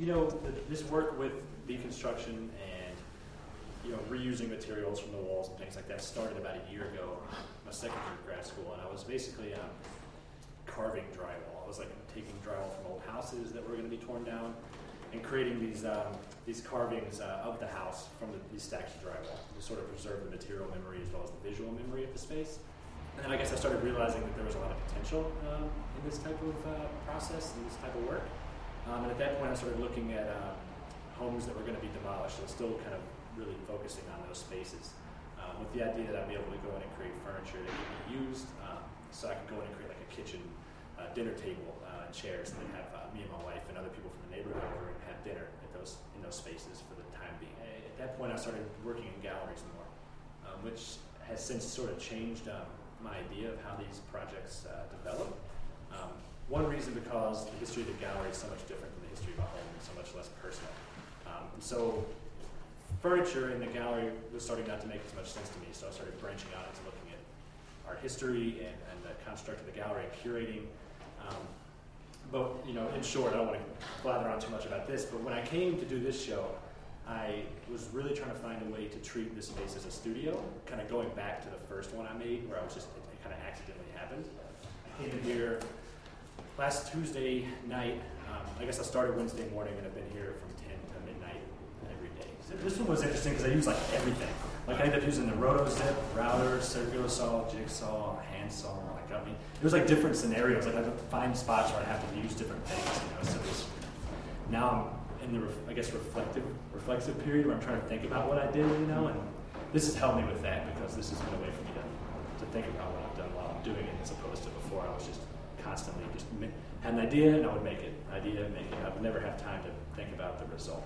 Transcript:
This work with deconstruction and reusing materials from the walls and things like that started about a year ago, my second year of grad school, and I was basically carving drywall. I was like taking drywall from old houses that were going to be torn down and creating these carvings of the house from these stacks of drywall to sort of preserve the material memory as well as the visual memory of the space. And then I guess I started realizing that there was a lot of potential in this type of process and this type of work. And at that point I started looking at homes that were going to be demolished and still kind of really focusing on those spaces with the idea that I'd be able to go in and create furniture that could be used so I could go in and create like a kitchen dinner table and chairs and then have me and my wife and other people from the neighborhood over and have dinner in those spaces for the time being. At that point I started working in galleries more, which has since sort of changed my idea of how these projects develop. One reason because the history of the gallery is so much different than the history of a home and so much less personal. So furniture in the gallery was starting not to make as much sense to me, so I started branching out into looking at art history and the construct of the gallery and curating. But in short, I don't want to blather on too much about this, but when I came to do this show, I was really trying to find a way to treat this space as a studio, kind of going back to the first one I made where it kind of accidentally happened. I came in here last Tuesday night. I guess I started Wednesday morning and I've been here from 10 to midnight every day. So this one was interesting because I used like everything. Like I ended up using the roto-zip, router, circular saw, jigsaw, handsaw. It was like different scenarios. Like I had to find spots where I have to use different things. So now I'm in the reflexive period where I'm trying to think about what I did. And this has helped me with that because this has been a way for me to think about what I've done while I'm doing it, as opposed to before I was just constantly just had an idea and I would make it. I would never have time to think about the result.